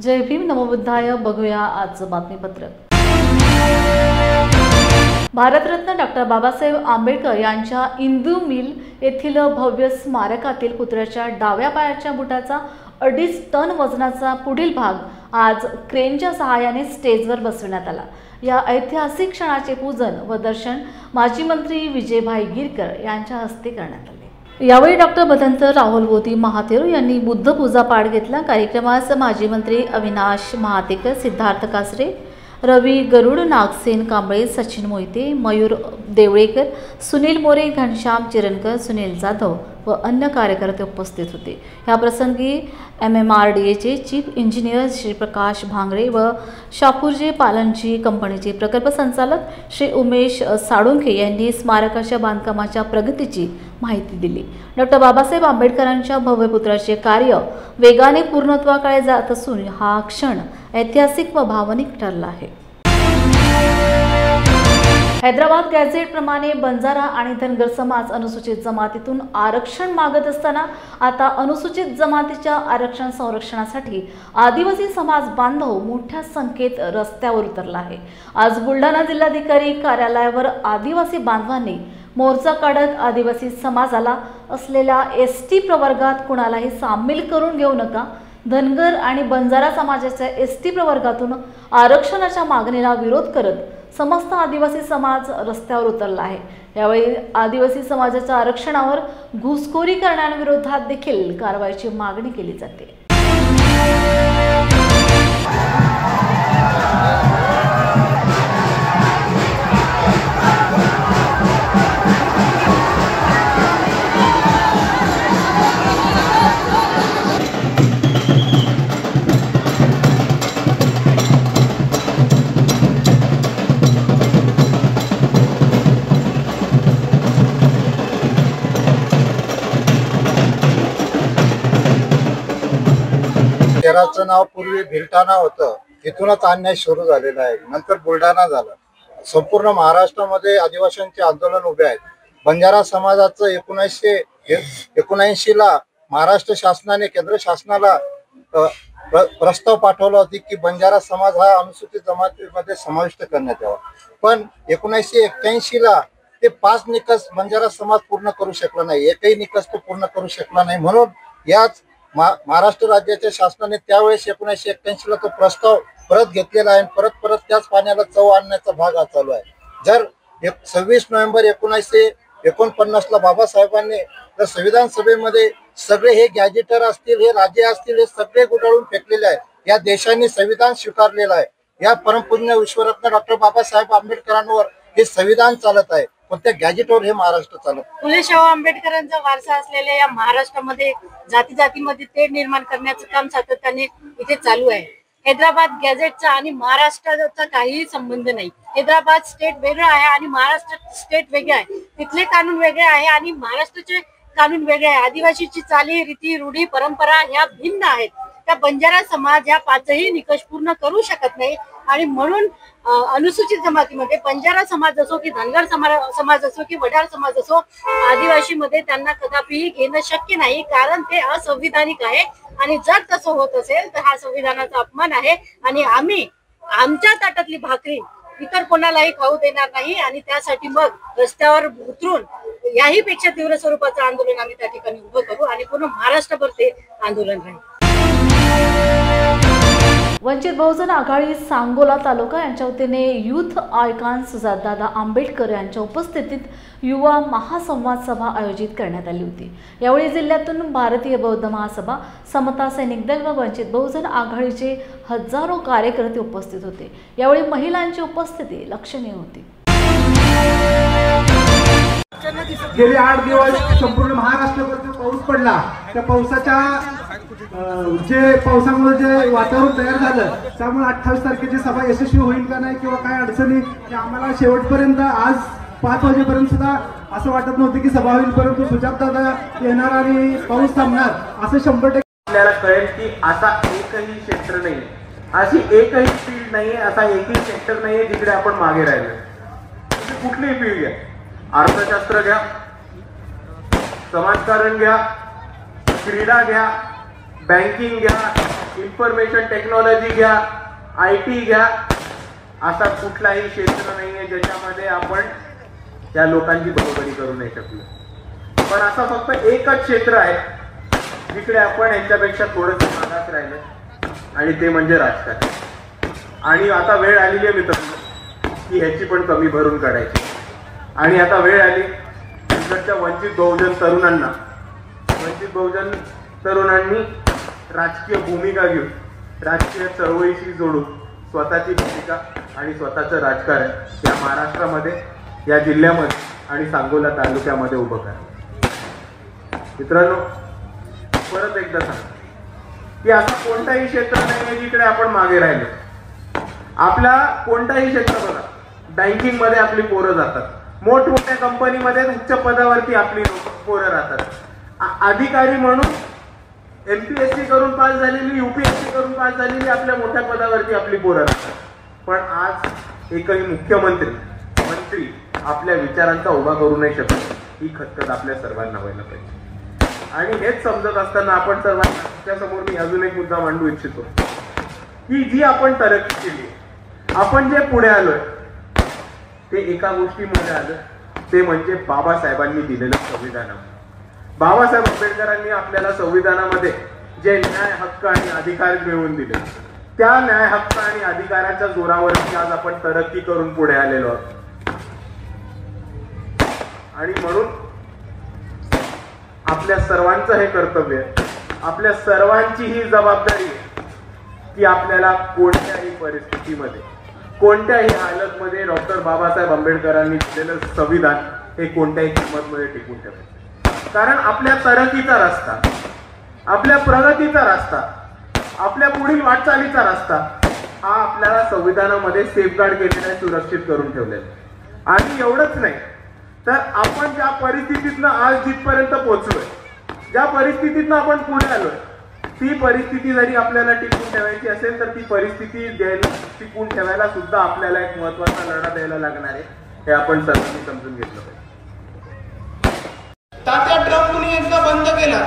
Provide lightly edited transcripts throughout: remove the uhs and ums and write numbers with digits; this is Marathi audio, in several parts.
जय भीम नमो बुद्धाय. बघूया आजचं बातमीपत्र. भारतरत्न डॉक्टर बाबासाहेब आंबेडकर यांच्या इंदू मिल येथील भव्य स्मारकातील पुतळ्याच्या डाव्या पायाच्या बुटाचा 2.5 टन वजनाचा पुढील भाग आज क्रेनच्या सहाय्याने स्टेजवर बसविण्यात आला. या ऐतिहासिक क्षणाचे पूजन व दर्शन माजी मंत्री विजयभाई गिरकर यांच्या हस्ते करण्यात आले. यावेळी डॉक्टर भदंत राहुल बोधी महातेरो यांनी बुद्ध पूजा पाठ घेतला. कार्यक्रमास माजी मंत्री अविनाश महातेकर, सिद्धार्थ कासरे, रवी गरुड, नागसेन कांबळे, सचिन मोहिते, मयूर देवळेकर, सुनील मोरे, घनश्याम चिरणकर, सुनील जाधव व अन्य कार्यकर्ते उपस्थित होते. या प्रसंगी MMRDAचे चीफ इंजिनियर श्री प्रकाश भांगरे व शापूरजे पालनजी कंपनीचे प्रकल्प संचालक श्री उमेश साळुंखे यांनी स्मारकाच्या बांधकामाच्या प्रगतीची माहिती दिली. डॉक्टर बाबासाहेब आंबेडकरांच्या भव्य पुतळ्याचे कार्य वेगाने पूर्णत्वाकडे जात असून हा क्षण ऐतिहासिक व भावनिक ठरला आहे. हैदराबाद गॅझेट प्रमाणे बंजारा आणि धनगर समाज अनुसूचित जमातीतून आरक्षण मागत असताना आता अनुसूचित जमातीच्या आरक्षण संरक्षणासाठी आदिवासी समाज बांधव मोठ्या संख्येत रस्त्यावर उतरला आहे. आज बुलढाणा जिल्हाधिकारी कार्यालयावर आदिवासी बांधवांनी मोर्चा काढत आदिवासी समाजाला असलेल्या ST प्रवर्गात कुणालाही सामील करून घेऊ नका, धनगर आणि बंजारा समाजाच्या ST प्रवर्गातून आरक्षणाच्या मागणीला विरोध करत समस्त आदिवासी समाज रस्त्यावर उतरला आहे. यावेळी आदिवासी समाजाच्या आरक्षणावर घुसखोरी करण्याविरोधात देखील कारवाईची मागणी केली जाते. शहराचं नाव पूर्वी भिलटाणा होतं, इथूनच अन्याय सुरू झालेला आहे. नंतर बुलढाणा झालं. संपूर्ण महाराष्ट्रामध्ये आदिवासींचे आंदोलन उभे आहेत. बंजारा समाजाचं 1979 ला महाराष्ट्र शासनाने केंद्र शासनाला प्रस्ताव पाठवला होता की बंजारा समाज हा अनुसूचित जमातीमध्ये समाविष्ट करण्यात यावा. पण 1981 ला ते 5 निकष बंजारा समाज पूर्ण करू शकला नाही. एकही निकष तो पूर्ण करू शकला नाही. म्हणून याच महाराष्ट्र राज्याच्या शासनाने त्यावेळेस 1981 ला तो प्रस्ताव परत घेतलेला आहे. परत त्याच पाण्याला चव आणण्याचा भाग हा चालू आहे. जर 26 नोव्हेंबर 1949 ला बाबासाहेबांनी जर संविधान सभेमध्ये सगळे हे गॅजेटर असतील, हे राजे असतील, हे सगळे गुंडाळून फेकलेले आहे. या देशाने संविधान स्वीकारलेलं आहे. या परमपूज्य विश्वरत्न डॉक्टर बाबासाहेब आंबेडकरांवर हे संविधान चालत आहे, पण त्या गॅजेटवर हे महाराष्ट्र चालत. फुले शाहू आंबेडकरांचा वारसा असलेल्या या महाराष्ट्रामध्ये जातीमध्ये तेढ निर्माण करण्याचं काम सातत्याने इथे चालू आहे. हैदराबाद गॅझेटचा आणि महाराष्ट्राचा काहीही संबंध नाही. हैदराबाद स्टेट वेगळं आहे आणि महाराष्ट्र स्टेट वेगळे आहे. तिथले कानून वेगळे आहे आणि महाराष्ट्राचे कानून वेगळे आहे. आदिवासीची चाली, रीती, रूढी, परंपरा ह्या भिन्न आहेत. त्या बंजारा समाज या 5ही निकष पूर्ण करू शकत नाही आणि म्हणून अनुसूचित जमातीमध्ये बंजारा समाज असो की धनगर समाज असो की वडार समाज असो, आदिवासी मध्ये त्यांना कदापिही घेणं शक्य नाही, कारण ते असंविधानिक आहे. आणि जर तसं होत असेल तर हा संविधानाचा अपमान आहे आणि आम्ही आमच्या ताटातली भाकरी इतर कोणालाही खाऊ देणार नाही. आणि त्यासाठी मग रस्त्यावर उतरून याही पेक्षा तीव्र स्वरूपाचं आंदोलन आम्ही त्या ठिकाणी उभं करू आणि पूर्ण महाराष्ट्रभर ते आंदोलन राहील. वंचित बहुजन आघाडी सांगोला तालुका यांच्या वतीने युथ आयकॉन्स दादा आंबेडकर यांच्या उपस्थितीत युवा महासंवाद सभा आयोजित करण्यात आली होती. यावेळी जिल्ह्यातून भारतीय बौद्ध महासभा, समता सैनिक दल व वंचित बहुजन आघाडीचे हजारो कार्यकर्ते उपस्थित होते. यावेळी महिलांची उपस्थिती लक्षणीय होती. गेले 8 दिवस संपूर्ण महाराष्ट्रामध्ये पाऊस पडला. त्या पावसामुळे जे वातावरण तयार झालं, त्यामुळे 28 तारखेची सभा यशस्वी होईल का नाही किंवा काय अडचणी, आम्हाला शेवटपर्यंत आज 5 वाजेपर्यंत सुद्धा असं वाटत नव्हतं की सभा होईल, परंतु सुजातदादा येणार आणि पाऊस थांबणार असं 100% आपल्याला कळेल की असा एकही क्षेत्र नाही, अशी एकही फील्ड नाही, असा एकही सेक्टर नाही जिकडे आपण मागे राहिलो. कुठलीही फील्ड घ्या, अर्थशास्त्र घ्या, समाजकारण घ्या, क्रीडा घ्या, बँकिंग घ्या, इन्फॉर्मेशन टेक्नॉलॉजी घ्या, IT घ्या, असा कुठलाही क्षेत्र नाहीये ज्याच्यामध्ये आपण त्या लोकांची बरोबरी करू नाही शकलो. पण असा फक्त एकच क्षेत्र आहे जिकडे आपण यांच्यापेक्षा थोडंसं मागास राहिलं, आणि ते म्हणजे राजकारण. आणि आता वेळ आलेली आहे मित्रांनो की ह्याची पण कमी भरून काढायची. आणि आता वेळ आली इकडच्या वंचित बहुजन तरुणांनी राजकीय भूमिका घेऊन, राजकीय चळवळीशी जोडून स्वतःची भूमिका आणि स्वतःचं राजकारण या महाराष्ट्रामध्ये, या जिल्ह्यामध्ये आणि सांगोला तालुक्यामध्ये उभं करा. मित्रांनो, परत एकदा सांग की असं कोणताही क्षेत्र नाही जिकडे आपण मागे राहिलो. आपला कोणताही क्षेत्र बघा, बँकिंग मध्ये आपली पोरं जातात, मोठमोठ्या कंपनीमध्ये उच्च पदावरती आपली पोरं राहतात, अधिकारी म्हणून MPSC करून पास झालेली, UPSC करून पास झालेली आपल्या मोठ्या पदावरती आपली पोरं राहतात. पण आज एकही मंत्री आपल्या विचारांचा उभा करू नाही शकत. ही खतखत आपल्या सर्वांना व्हायला पाहिजे. आणि हेच समजत असताना आपण सर्वांच्या समोर मी अजून एक मुद्दा मांडू इच्छितो की जी आपण तरक्की केली, आपण जे पुढे आलोय ते एका गोष्टीमध्ये आलं, ते म्हणजे बाबासाहेबांनी दिलेलं संविधान. बाबासाहेब आंबेडकरांनी आपल्याला संविधानामध्ये जे न्याय, हक्क आणि अधिकार मिळवून दिले, त्या न्याय, हक्क आणि अधिकाराच्या जोरावरती आज आपण तरक्की करून पुढे आलेलो आहोत. आणि म्हणून आपल्या सर्वांचं हे कर्तव्य, आपल्या सर्वांची ही जबाबदारी आहे की आपल्याला कोणत्याही परिस्थितीमध्ये, कोणत्याही हालतमध्ये डॉक्टर बाबासाहेब आंबेडकरांनी दिलेलं संविधान हे कोणत्याही किंमतमध्ये टिकून ठेवायचं. कारण आपल्या तरक्कीचा रस्ता, आपल्या प्रगतीचा रस्ता, आपल्या पुढील वाटचालीचा रस्ता हा आपल्याला संविधानामध्ये सेफगार्ड केलेला आहे, सुरक्षित करून ठेवलेला आहे. आणि एवढंच नाही तर आपण ज्या परिस्थितीतनं आज जिथपर्यंत पोहोचलोय, ज्या परिस्थितीतनं आपण पुढे आलोय, ती परिस्थिती जरी आपल्याला टिकून ठेवायची असेल तर ती परिस्थिती टिकून ठेवायला सुद्धा आपल्याला एक महत्वाचा लढा द्यायला लागणार आहे. हे आपण सर्वांनी समजून घेतलं पाहिजे. तात्या ट्रम्पने एकदा बंद केला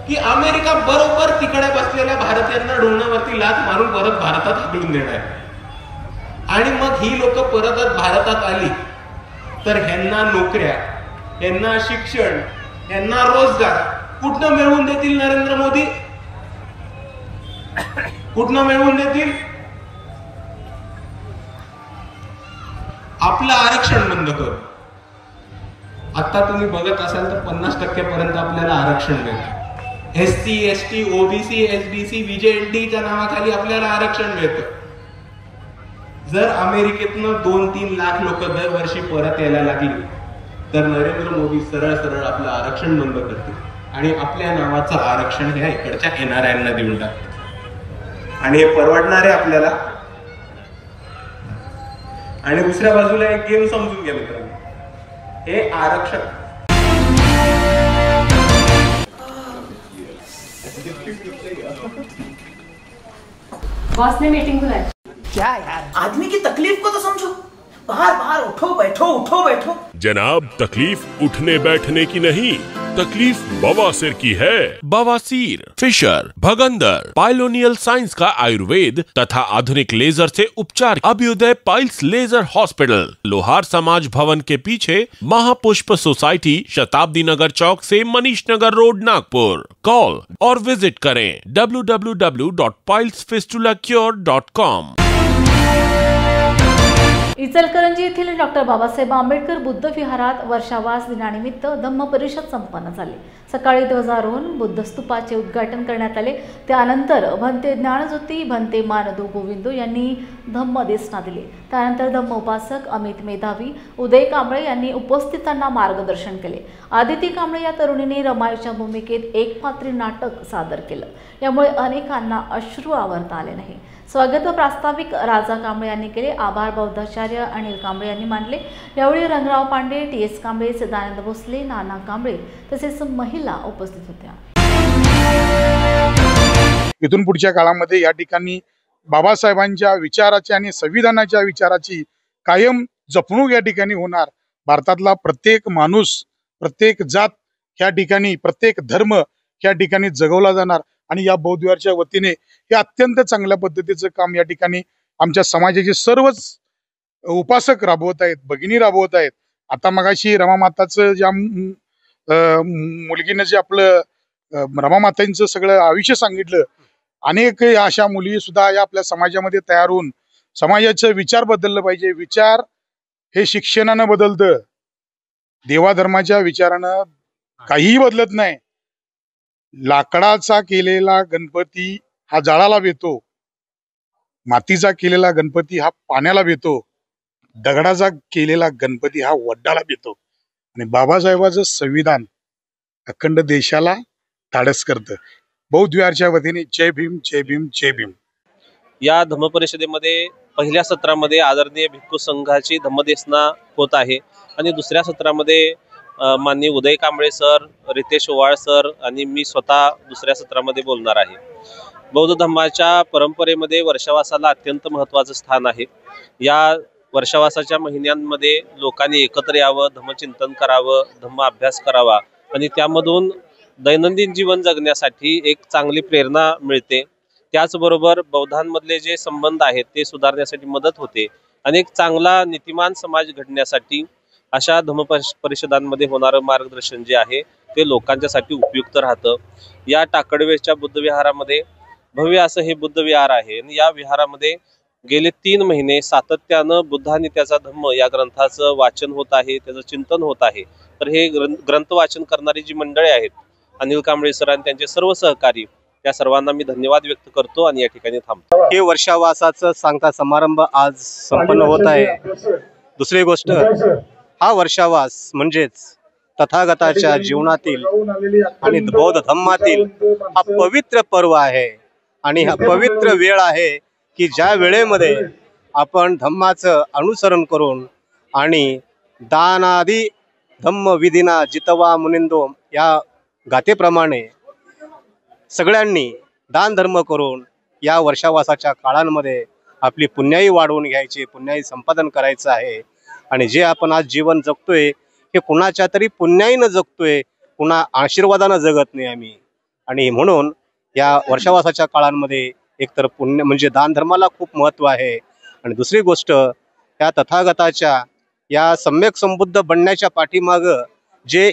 की अमेरिका बरोबर तिकडे बसलेल्या भारतीयांना डोळ्यावरती लाथ मारून परत भारतात हकलून देणार. आणि मग ही लोक परत भारतात आली तर ह्यांना नोकऱ्या, ह्यांना शिक्षण, ह्यांना रोजगार कुठनं मिळवून देतील नरेंद्र मोदी? कुठनं मिळवून देतील? आपलं आरक्षण बंद करू. आता तुम्ही बघत असाल तर 50% पर्यंत आपल्याला आरक्षण मिळतं. SC, ST, OBC, SBC, VJNT नावाखाली आपल्याला आरक्षण मिळतं. जर अमेरिकेतनं 2-3 लाख लोक दरवर्षी परत यायला लागली तर नरेंद्र मोदी सरळ सरळ आपलं आरक्षण बंद करतील आणि आपल्या नावाचं आरक्षण ह्या इकडच्या NRIंना देऊन टाकतील. आणि हे परवडणार आहे आपल्याला. आणि दुसऱ्या बाजूला एक गेम समजून घ्या मित्रांनो, हे आरक्षण बॉस ने मीटिंग बुलाई. क्या यार, आदमी की तकलीफ को तो समझो. बाहर बाहर उठो बैठो. जनाब, तकलीफ उठने बैठने की नहीं, तकलीफ बवासीर की है. बवासीर, फिशर, भगंदर, पाइलोनियल साइंस का आयुर्वेद तथा आधुनिक लेजर से उपचार. अभ्युदय पाइल्स लेजर हॉस्पिटल, लोहार समाज भवन के पीछे, महापुष्प सोसाइटी, शताब्दी नगर चौक से मनीष नगर रोड, नागपुर. कॉल और विजिट करें www.pilesfistulacure.com. इचलकरंजी येथील डॉक्टर बाबासाहेब आंबेडकर बुद्ध विहारात वर्षावास दिनानिमित्त धम्म परिषद संपन्न झाली. सकाळी ध्वजारोहण, बुद्ध स्तूपाचे उद्घाटन करण्यात आले. त्यानंतर भंते ज्ञानज्योती, भंते मानदो गोविंदो यांनी धम्म देसना दिले. त्यानंतर धम्म उपासक अमित मेधावी, उदय कांबळे यांनी उपस्थितांना मार्गदर्शन केले. आदिती कांबळे या तरुणीने रमाईच्या भूमिकेत एक पात्री नाटक सादर केलं. यामुळे अनेकांना अश्रू आवरता आले नाही. स्वागत व प्रास्ताविक राजा कांबळे यांनी केले. आभार बौद्धाचार्य अनिल कांबळे यांनी मानले. यावेळी रंगराव पांडे, TS कांबळे, सदानंद भोसले, नाना कांबळे तसेच महिला उपस्थित होत्या. इथून पुढच्या काळामध्ये या ठिकाणी बाबासाहेबांच्या विचाराची आणि संविधानाच्या विचाराची कायम जपणूक या ठिकाणी होणार. भारतातला प्रत्येक माणूस, प्रत्येक जात या ठिकाणी, प्रत्येक धर्म या ठिकाणी जगवला जाणार आणि या बौद्ध विहारच्या वतीने हे अत्यंत चांगल्या पद्धतीचं काम या ठिकाणी आमच्या समाजाचे सर्वच उपासक राबवत आहेत, भगिनी राबवत आहेत. आता मगाशी रमामाताचं ज्या मुलगीनं जे आपलं रमामातांचं सगळं आयुष्य सांगितलं, अनेक अशा मुली सुद्धा या आपल्या समाजामध्ये तयार होऊन समाजाचं विचार बदललं पाहिजे. विचार हे शिक्षणानं बदलतं, देवाधर्माच्या विचारानं काहीही बदलत नाही. लाकडाचा केलेला गणपती हा जाळाला भेटतो, मातीचा केलेला गणपती हा पाण्याला भेटतो, दगडाचा केलेला गणपती हा वड्डाला भेटतो. आणि बाबासाहेबांचं संविधान अखंड देशाला धाडस करतं. बौद्ध विहारच्या वतीने जय भीम, जय भीम, जय भीम. या धम्म परिषदेमध्ये पहिल्या सत्रामध्ये आदरणीय भिक्खू संघाची धम्मदेसना होत आहे आणि दुसऱ्या सत्रामध्ये माननीय उदय कांबळे सर, रितेश ओवाळ सर आणि मी स्वतः दुसऱ्या सत्रामध्ये बोलणार आहे. बौद्ध धम्माच्या परंपरेमध्ये वर्षावासाला अत्यंत महत्त्वाचं स्थान आहे. या वर्षावासाच्या महिन्यांमध्ये लोकांनी एकत्र यावं, धम्मचिंतन करावं, धम्म अभ्यास करावा आणि त्यामधून दैनंदिन जीवन जगण्यासाठी एक चांगली प्रेरणा मिळते. त्याचबरोबर बौद्धांमधले जे संबंध आहेत ते सुधारण्यासाठी मदत होते आणि एक चांगला नीतिमान समाज घडण्यासाठी अशा धम्म परिषदांमध्ये होणारं मार्गदर्शन जे आहे ते लोकांच्यासाठी उपयुक्त राहतं. या टाकडवेच्या बुद्ध विहारामध्ये भव्य असं हे बुद्ध विहार आहे आणि या विहारामध्ये गेले 3 महिने सातत्यानं बुद्ध आणि त्याचा धम्म या ग्रंथाचं वाचन होत आहे, त्याचं चिंतन होत आहे. तर हे ग्रंथ वाचन करणारी जी मंडळी आहेत, अनिल कांबळे सर आणि त्यांचे सर्व सहकारी, त्या सर्वांना मी धन्यवाद व्यक्त करतो आणि या ठिकाणी थांबतो. हे वर्षावासाचं सांगता समारंभ आज संपन्न होत आहे. दुसरी गोष्ट, हा वर्षावास म्हणजेच तथागताच्या जीवनातील आणि बौद्ध धम्मातील हा पवित्र पर्व आहे आणि हा पवित्र वेळ आहे की ज्या वेळेमध्ये आपण धम्माचं अनुसरण करून आणि दानादी धम्म विधिना जितवा मुनिंदो या गाथेप्रमाणे सगळ्यांनी दान धर्म करून या वर्षावासाच्या काळांमध्ये आपली पुण्याई वाढवून घ्यायची, पुण्याई संपादन करायचं आहे. आणि जे आपण आज जीवन जगतोय हे कुणाच्या तरी पुण्याईनं जगतोय, कुणा आशीर्वादानं जगत नाही आम्ही. आणि म्हणून या वर्षावासाच्या काळांमध्ये एकतर पुण्य म्हणजे दान धर्माला खूप महत्त्व आहे आणि दुसरी गोष्ट या तथागताच्या या सम्यक संबुद्ध बनण्याच्या पाठीमागं जे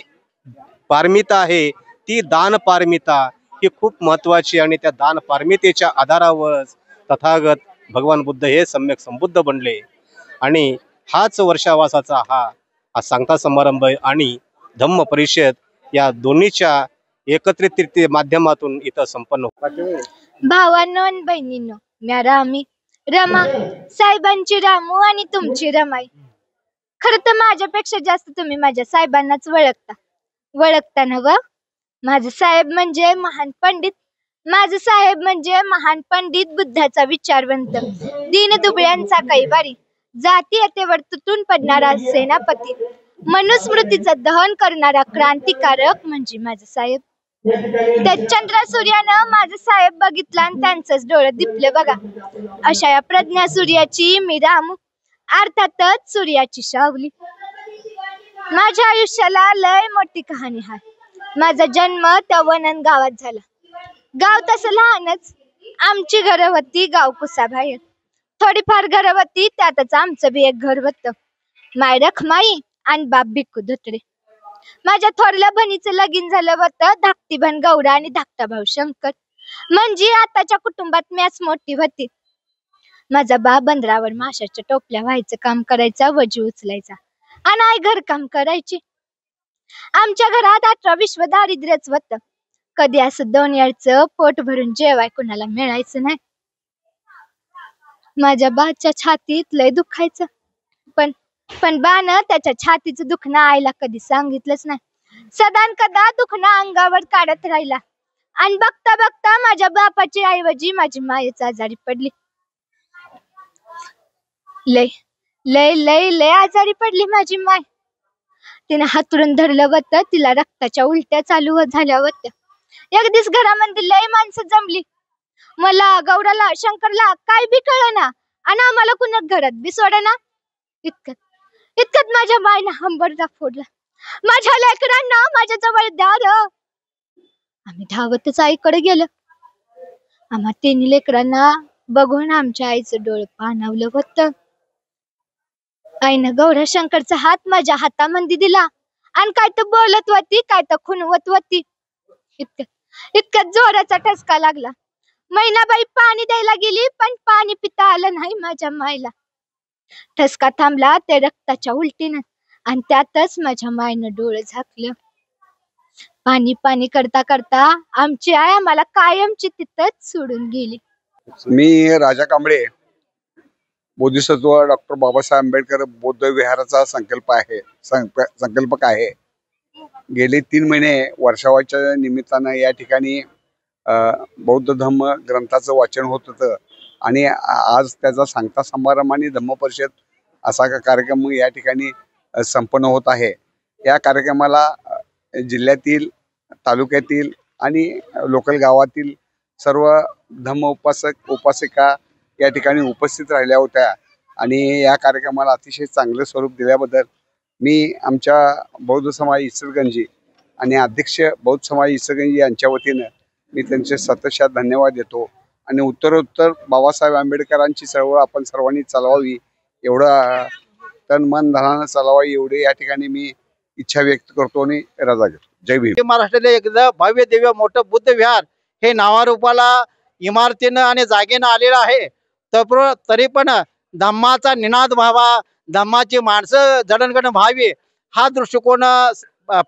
पारमिता आहे ती दान पारमिता ही खूप महत्त्वाची आणि त्या दान पारमितेच्या आधारावरच तथागत भगवान बुद्ध हे सम्यक संबुद्ध बनले. आणि हाच वर्षावासाचा हा सांगता समारंभ आणि धम्म परिषद या दोन्हीच्या एकत्रित माध्यमातून इथं संपन्न होते. भावांनो आणि बहिणींनो, म्या रमा साहेबांची रामू आणि तुमची रमाई. खरं तर माझ्यापेक्षा जास्त तुम्ही माझ्या साहेबांनाच ओळखता ना व. माझे साहेब म्हणजे महान पंडित, माझे साहेब म्हणजे महान पंडित, बुद्धाचा विचारवंत, दीनदुबळ्यांचा कैवारी, जातीयतेवर तुटून पडणारा सेनापती, मनुस्मृतीचं दहन करणारा क्रांतिकारक म्हणजे माझे साहेब. त्या चंद्र सूर्यानं माझे साहेब बघितला आणि त्यांचंच डोळं दिपले बघा. अशा या प्रज्ञा सूर्याची मी रामू, अर्थातच सूर्याची सावली. माझ्या आयुष्याला लय मोठी कहाणी आहे. माझा जन्म त्या वनन गावात झाला. गाव तसं लहानच, आमची घरं होती गाव कुसाबाहेर. थोडीफार घरं होती, त्यातच आमचं बी एक घर होतं. माय रखमाई आणि बाप भिक्खू धोत्रे. माझ्या थोरल्या बहिणीचं लगीन झालं होतं. धाकटी बहीण गौरा आणि धाकटा भाऊ शंकर. म्हणजे आताच्या कुटुंबात मॅच मोठी होती. माझा बा बंदरावर माशाच्या टोपल्या व्हायचं काम करायचा, वजी उचलायचा आणि आई घरकाम करायची. आमच्या घरात 18-20 दारिद्र्यच होतं. कधी असं 2 वेळचं पोट भरून जेवाय कुणाला मिळायचं नाही. माझ्या बाच्या छातीत लय दुखायचं, पण बानं त्याच्या छातीचं दुखणं आईला कधी सांगितलंच नाही. सदान कदा दुखणं अंगावर काढत राहिला आणि बघता बघता माझ्या बापाची ऐवजी माझी मायच आजारी पडली. लय लय लय लय आजारी पडली माझी माय. तिने हातरून धरलं होतं, तिला रक्ताच्या उलट्या चालू झाल्या होत्या. एक दिवस घरामध्ये लय माणसं जमली. मला, गौराला, शंकरला काय बी कळना आणि आम्हाला कुणा घरात बी सोडना. इतकत माझ्या मायनं हंबरडा फोडला. माझ्या लेकरांना माझ्या जवळ द्या र. आम्ही धावतच आईकडे गेलो. आम्हा तिन्ही लेकरांना बघून आमच्या आईचं डोळं पाणावलं होतं. आईनं गौराशंकरचा हात माझ्या हातामध्ये दिला आणि काय तर बोलत होती, काय तर खुणवत होती. इतका जोराचा ठसका लागला. मैनाबाई पाणी द्यायला गेली पण पाणी पिता आलं नाही माझ्या मायला. ठसका थांबला ते रक्ताच्या उलटीनं आणि त्यातच माझ्या मायनं डोळं झाकलं. पाणी पाणी करता करता आमची आई आम्हाला कायमची तिथंच सोडून गेली. मी राजा कांबळे, बोधिसत्व डॉक्टर बाबासाहेब आंबेडकर बौद्ध विहाराचा संकल्पक आहे. गेले 3 महिने वर्षावाच्या निमित्तानं या ठिकाणी बौद्ध धम्म ग्रंथाचं वाचन होत होतं आणि आज त्याचा सांगता समारंभ आणि धम्म परिषद असा कार्यक्रम या ठिकाणी संपन्न होत आहे. या कार्यक्रमाला जिल्ह्यातील, तालुक्यातील आणि लोकल गावातील सर्व धम्म उपासक उपासिका या ठिकाणी उपस्थित राहिल्या होत्या आणि या कार्यक्रमाला अतिशय चांगले स्वरूप दिल्याबद्दल मी आमच्या बौद्ध समाज इचलकरंजी आणि अध्यक्ष बौद्ध समाज इचलकरंजी यांच्या वतीनं मी त्यांचे सततशा धन्यवाद देतो आणि उत्तरोत्तर बाबासाहेब आंबेडकरांची चळवळ आपण सर्वांनी चालवावी, एवढा तन मन धनानं चालवावी एवढे या ठिकाणी मी इच्छा व्यक्त करतो आणि रजा घेतो. जय भीम. महाराष्ट्रातील एकदा भव्य दिव्य मोठं बुद्ध विहार हे नावारूपाला इमारतीनं आणि जागेनं आलेलं आहे. तरी पण धम्माचा निनाद व्हावा, धम्माची माणसं जडणघडण व्हावी हा दृष्टिकोन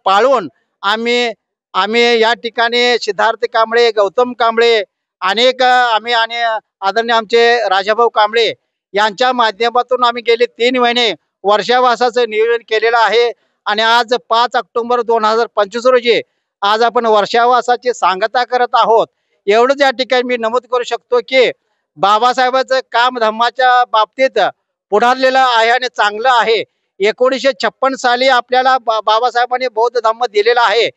पाळून आम्ही या ठिकाणी सिद्धार्थ कांबळे, गौतम कांबळे, अनेक आम्ही आणि आदरणीय आमचे राजाभाऊ कांबळे यांच्या माध्यमातून आम्ही गेले 3 महिने वर्षावासाचं नियोजन केलेलं आहे आणि आज 5 ऑक्टोबर 2025 रोजी आज आपण वर्षावासाची सांगता करत आहोत. एवढंच या ठिकाणी मी नमूद करू शकतो की बाबासाहेबांचं काम धम्माच्या बाबतीत पुढारलेलं आहे आणि चांगलं आहे. 1956 साली आपल्याला बाबासाहेबांनी बौद्ध धम्म दिलेला आहे,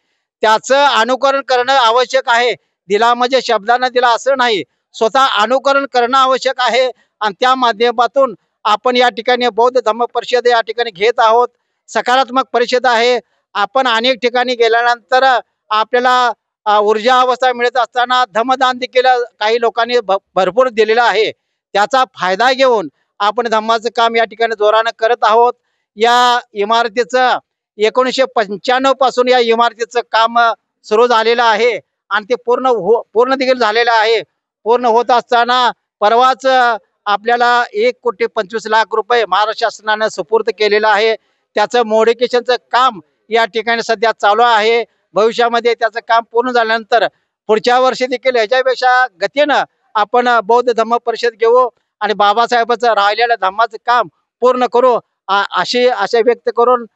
त्याचं अनुकरण करणं आवश्यक आहे. दिला म्हणजे शब्दांना दिला असं नाही, स्वतः अनुकरण करणं आवश्यक आहे आणि त्या माध्यमातून आपण या ठिकाणी बौद्ध धम्म परिषद या ठिकाणी घेत आहोत. सकारात्मक परिषद आहे. आपण अनेक ठिकाणी गेल्यानंतर आपल्याला ऊर्जा अवस्था मिळत असताना धम्मदान देखील काही लोकांनी भरपूर दिलेलं आहे. त्याचा फायदा घेऊन आपण धम्माचं काम या ठिकाणी जोरानं करत आहोत. या इमारतीचं 1995 पासून या इमारतीचं काम सुरू झालेलं आहे आणि ते पूर्ण देखील झालेलं आहे. पूर्ण होत असताना परवाच आपल्याला 1,25,00,000 रुपये महाराष्ट्र शासनानं सुपूर्द केलेलं आहे. त्याचं मॉडिफिकेशनचं काम या ठिकाणी सध्या चालू आहे. भविष्यामध्ये त्याचं काम पूर्ण झाल्यानंतर पुढच्या वर्षी देखील ह्याच्यापेक्षा गतीनं आपण बौद्ध धम्म परिषद घेऊ आणि बाबासाहेबांचं राहिलेलं धम्माचं काम पूर्ण करू अशी आशा व्यक्त करून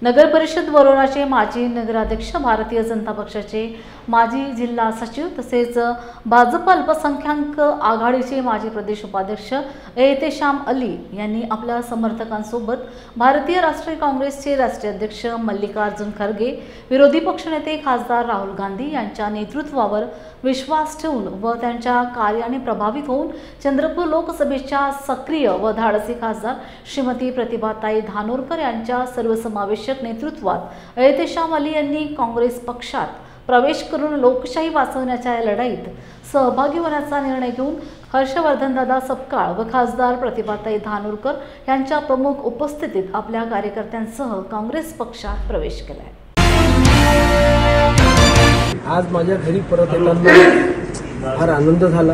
नगर परिषद वरोराचे माजी नगराध्यक्ष, भारतीय जनता पक्षाचे माजी जिल्हा सचिव तसेच भाजप अल्पसंख्याक आघाडीचे माजी प्रदेश उपाध्यक्ष एहतेशाम अली यांनी आपल्या समर्थकांसोबत भारतीय राष्ट्रीय काँग्रेसचे राष्ट्रीय अध्यक्ष मल्लिकार्जुन खरगे, विरोधी पक्षनेते खासदार राहुल गांधी यांच्या नेतृत्वावर विश्वास ठेवून व त्यांच्या कार्याने प्रभावित होऊन चंद्रपूर लोकसभेच्या सक्रिय व धाडसी खासदार श्रीमती प्रतिभाताई धानोरकर यांच्या सर्वसमावेशक नेतृत्वात एहतेशाम अली यांनी काँग्रेस पक्षात प्रवेश करून लोकशाही वाचवण्याच्या या लढाईत सहभागी होण्याचा निर्णय घेऊन हर्षवर्धनदादा सपकाळ व खासदार प्रतिभाताई धानोरकर यांच्या प्रमुख उपस्थितीत आपल्या कार्यकर्त्यांसह काँग्रेस पक्षात प्रवेश केलाय. आज माझ्या घरी परत येताना फार आनंद झाला.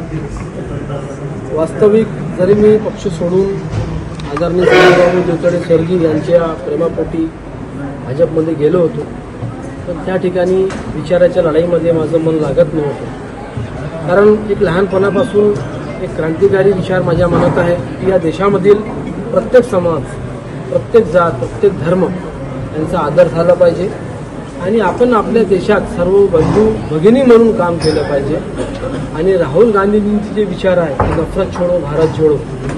वास्तविक जरी मी पक्ष सोडून आदरणीय संजयबाबू देवतडे स्वर्गीय यांच्या प्रेमापोटी भाजपमध्ये गेलो होतो, पण त्या ठिकाणी विचाराच्या लढाईमध्ये माझं मन लागत नव्हतं. कारण एक लहानपणापासून एक क्रांतिकारी विचार माझ्या मनात आहे की या देशामधील प्रत्येक समाज, प्रत्येक जात, प्रत्येक धर्म यांचा आदर झाला पाहिजे आणि आपण आपल्या देशात सर्व बंधू भगिनी म्हणून काम केलं पाहिजे. आणि राहुल गांधींचे जे विचार आहे की नफरत छोडो भारत जोडो,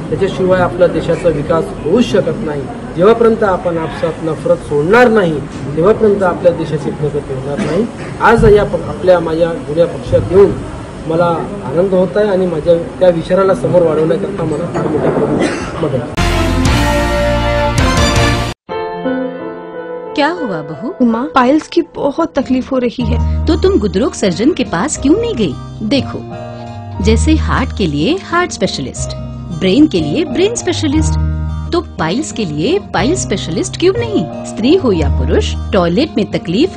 त्याच्याशिवाय आपल्या देशाचा विकास होऊच शकत नाही. जेव्हापर्यंत आपण आपसात नफरत सोडणार नाही तेव्हापर्यंत आपल्या देशाची प्रगती होणार नाही. आज या माझ्या जुन्या पक्षात येऊन मला आनंद होत आहे आणि माझ्या त्या विचाराला समोर वाढवण्याकरता मला फार मोठी मदत. क्या हुआ? हुआ बहू? माँ, पाइल्स की बहुत तकलीफ हो रही है। तो तुम गुदरोग सर्जन के पास क्यों नहीं गई? देखो, जैसे हार्ट के लिए हार्ट स्पेशलिस्ट, ब्रेन के लिए ब्रेन स्पेशलिस्ट, तो पाइल्स के लिए पाइल स्पेशलिस्ट क्यों नहीं? स्त्री हो या पुरुष, टॉयलेट में तकलीफ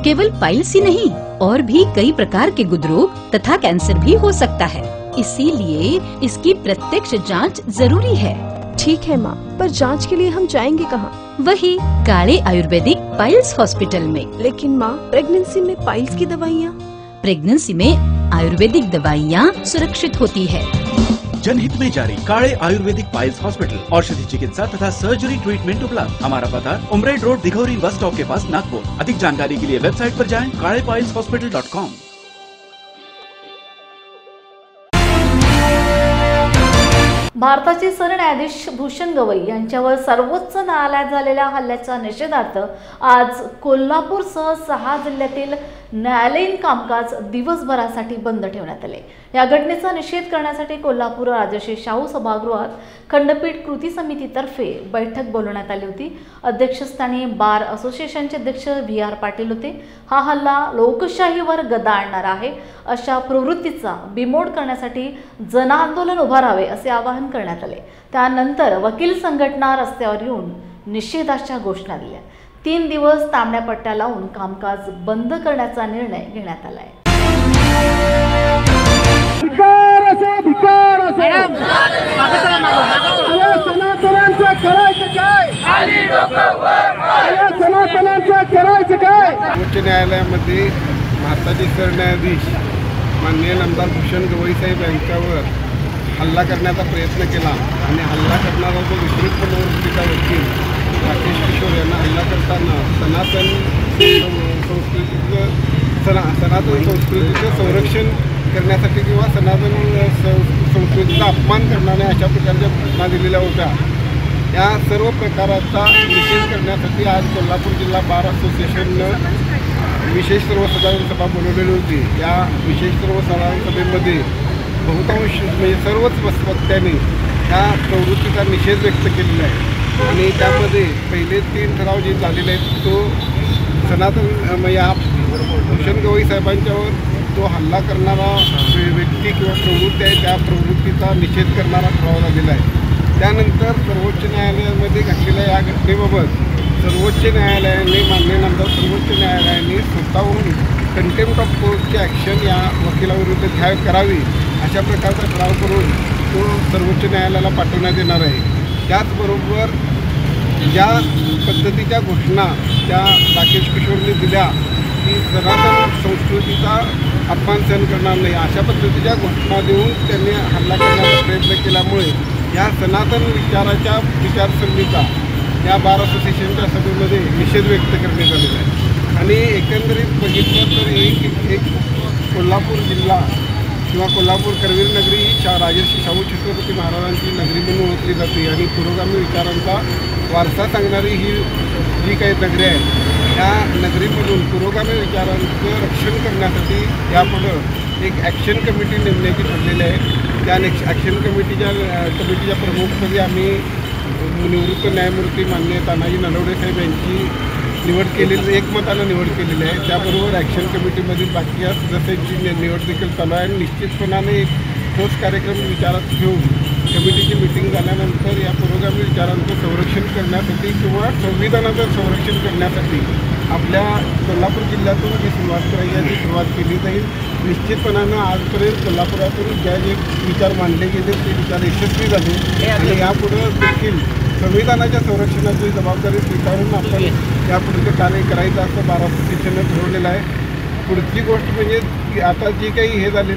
केवल पाइल्स ही नहीं, और भी कई प्रकार के गुदरोग तथा कैंसर भी हो सकता है। इसीलिए इसकी प्रत्यक्ष जांच जरूरी है। ठीक है माँ, पर जांच के लिए हम जाएंगे कहाँ? वही काले आयुर्वेदिक पाइल्स हॉस्पिटल में। लेकिन माँ, प्रेगनेंसी में पाइल्स की दवाइयाँ? प्रेगनेंसी में आयुर्वेदिक दवाइयाँ सुरक्षित होती है। जनहित में जारी काले आयुर्वेदिक पाइल्स हॉस्पिटल, औषधि चिकित्सा तथा सर्जरी ट्रीटमेंट उपलब्ध। हमारा पता उमरेड रोड, दिघौरी बस स्टॉप के पास, नागपुर। अधिक जानकारी के लिए वेबसाइट पर जाएं kalepailshospital.com। भारताचे सरन्यायाधीश भूषण गवई यांच्यावर सर्वोच्च न्यायालयात झालेल्या हल्ल्याच्या निषेधार्थ आज कोल्हापूरसह 6 जिल्ह्यातील न्यायालयीन कामकाज दिवसभरासाठी बंद ठेवण्यात आले। या घटनेचा निषेध करण्यासाठी कोल्हापूर राजर्षी शाहू सभागृहात खंडपीठ कृती समितीतर्फे बैठक बोलवण्यात आली होती। अध्यक्षस्थानी बार असोसिएशनचे अध्यक्ष VR पाटील होते। हा हल्ला लोकशाहीवर गदा आणणार आहे, अशा प्रवृत्तीचा बिमोड करण्यासाठी जनआंदोलन उभारावे असे आवाहन करण्यात आले। त्यानंतर वकील संघटना रस्त्यावर येऊन निषेधाच्या घोषणा दिल्या। 3 दिवस तांबड्या पट्ट्या लावून कामकाज बंद करण्याचा निर्णय घेण्यात आला आहे। उच्च न्यायालयामध्ये भारताचे सरन्यायाधीश माननीय नामदार भूषण गवई साहेब यांच्यावर हल्ला करण्याचा प्रयत्न केला आणि हल्ला करणारा जो विकृत प्रवृत्तीचा वकील राकेश किशोर यांना हल्ला करताना सनातन संस्कृतीचं संरक्षण करण्यासाठी किंवा सनातन संस्कृतीचा अपमान करणारे अशा प्रकारच्या घटना दिलेल्या होत्या। या सर्व प्रकाराचा निषेध करण्यासाठी आज कोल्हापूर जिल्हा बार असोसिएशननं विशेष सर्वसाधारण सभा बोलवलेली होती। या विशेष सर्वसाधारण सभेमध्ये बहुतांश म्हणजे सर्वच वक्त्यांनी या प्रवृत्तीचा निषेध व्यक्त केलेला आहे आणि त्यामध्ये पहिले 3 ठराव जे झालेले आहेत तो सनातन या भूषण गवई साहेबांच्यावर जो हल्ला करणारा व्यक्ती किंवा प्रवृत्ती आहे त्या प्रवृत्तीचा निषेध करणारा ठराव झालेला आहे। त्यानंतर सर्वोच्च न्यायालयामध्ये घडलेल्या या घटनेबाबत सर्वोच्च न्यायालयाने मान्य नामदार सर्वोच्च न्यायालयाने स्वतःहून कंटेम्प्ट ऑफ कोर्टची ॲक्शन या वकिलाविरुद्ध करावी अशा प्रकारचा ठराव करून तो सर्वोच्च न्यायालयाला पाठवण्यात येणार आहे। त्याचबरोबर ज्या पद्धतीच्या घोषणा त्या राकेश किशोरने दिल्या की सनातन संस्कृतीचा अपमान सहन करणार नाही अशा पद्धतीच्या घोषणा देऊन त्यांनी हल्ला करण्याचा प्रयत्न केल्यामुळे या सनातन विचाराच्या विचारसरणीचा या बार असोसिएशनच्या सभेमध्ये निषेध व्यक्त करण्यात आलेला आहे। आणि एकंदरीत बघितलं तर एक कोल्हापूर जिल्हा किंवा कोल्हापूर करवीर नगरी ही राजर्षी शाहू छत्रपती महाराजांची नगरी म्हणून ओळखली जाते आणि पुरोगामी विचारांचा वारसा सांगणारी ही जी काही नगरी आहे त्या नगरीमधून पुरोगामी विचारांचं रक्षण करण्यासाठी यापुढं एक ॲक्शन कमिटी नेमण्याची ठरलेली आहे। त्या ॲक्शन कमिटीच्या प्रमुखपदी आम्ही निवृत्त न्यायमूर्ती माननीय तानाजी नलवडे साहेब यांची निवड केलेली एकमतानं निवड केलेली आहे। त्याबरोबर ॲक्शन कमिटीमधील बाकी सदस्यांची निवड देखील चालू आहे आणि निश्चितपणाने एक ठोस कार्यक्रम विचारात घेऊन कमिटीची मिटिंग झाल्यानंतर या पुरोगामी विचारांचं संरक्षण करण्यासाठी किंवा संविधानाचं संरक्षण करण्यासाठी आपल्या कोल्हापूर जिल्ह्यातून जी सुरुवात करायची आहे ती सुरुवात केली जाईल। निश्चितपणानं आजपर्यंत कोल्हापुरातून ज्या जे विचार मांडले गेले ते विचार यशस्वी झाले आणि यापुढं देखील संविधानाच्या संरक्षणाची जबाबदारी स्वीकारून आपण यापुढे कार्य करायचं असं बार असोसिएशननं ठरवलेलं आहे। पुढची गोष्ट म्हणजे आता जी काही हे झाली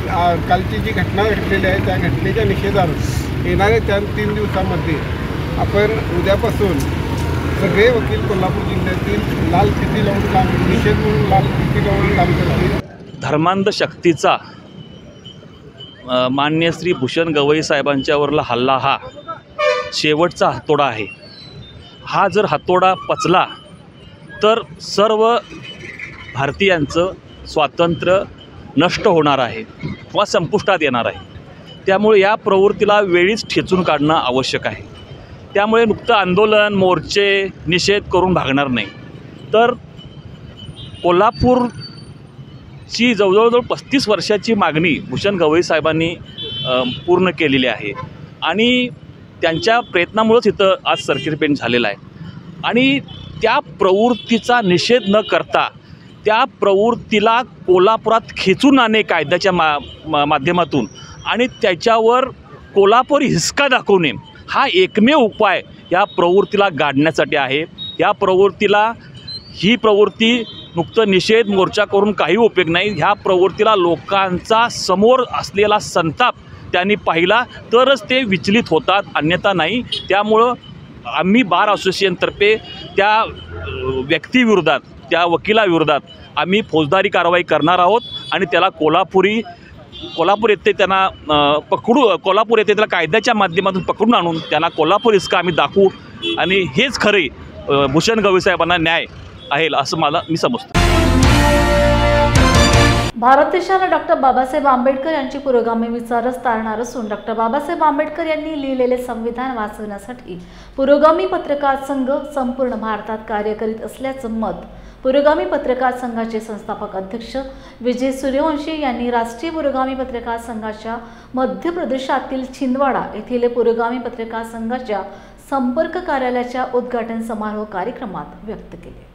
कालची जी घटना घडलेली आहे त्या घटनेच्या निषेधार्थ येणाऱ्या त्या 3 दिवसामध्ये आपण उद्यापासून सगळे वकील कोल्हापूर जिल्ह्यातील लाल फिती लावून काम निषेध म्हणून लाल फिती लावून काम करतील। धर्मांध शक्तीचा मान्य श्री भूषण गवई साहेबांच्यावरला हल्ला हा शेवटचा हातोडा आहे। हा जर हातोडा पचला तर सर्व भारतीयांचं स्वातंत्र्य नष्ट होणार आहे किंवा संपुष्टात येणार आहे। त्यामुळे या प्रवृत्तीला वेळीच ठेचून काढणं आवश्यक आहे। त्यामुळे नुकतं आंदोलन मोर्चे निषेध करून भागणार नाही, तर कोल्हापूरची जवळजवळ 35 वर्षाची मागणी भूषण गवई साहेबांनी पूर्ण केलेली आहे आणि त्यांच्या प्रयत्नामुळेच इथं आज सर्किट बेंच झालेला आहे आणि त्या प्रवृत्तीचा निषेध न करता त्या प्रवृत्तीला कोल्हापुरात खेचून आणणे कायद्याच्या माध्यमातून आणि त्याच्यावर कोल्हापूर हिसका दाखवणे हा एकमेव उपाय या प्रवृत्तीला गाडण्यासाठी आहे। या प्रवृत्तीला ही प्रवृत्ती नुकतं निषेध मोर्चा करून काही उपयोग नाही। ह्या प्रवृत्तीला लोकांचा समोर असलेला संताप त्यांनी पाहिला तरच ते विचलित होतात, अन्यथा नाही। त्यामुळं आम्ही बार असोसिएशनतर्फे त्या व्यक्तीविरोधात त्या वकिलाविरोधात आम्ही फौजदारी कारवाई करणार आहोत आणि त्याला कोल्हापूर येथे त्यांना कोल्हापूर येथे त्याला कायद्याच्या माध्यमातून पकडून आणून त्यांना कोल्हापूर हिसका आम्ही दाखवू आणि हेच खरे भूषण गवई साहेबांना न्याय आहे असं मी समजतो। भारत देशाला डॉक्टर बाबासाहेब आंबेडकर यांची पुरोगामी विचारच तारणार असून डॉक्टर बाबासाहेब आंबेडकर यांनी लिहिलेले संविधान वाचवण्यासाठी पुरोगामी पत्रकार संघ संपूर्ण भारतात कार्य करीत असल्याचं मत पुरोगामी पत्रकार संघाचे संस्थापक अध्यक्ष विजय सूर्यवंशी यांनी राष्ट्रीय पुरोगामी पत्रकार संघाच्या मध्य प्रदेशातील छिंदवाडा येथील पुरोगामी पत्रकार संघाच्या संपर्क कार्यालयाच्या उद्घाटन समारोह कार्यक्रमात व्यक्त केले।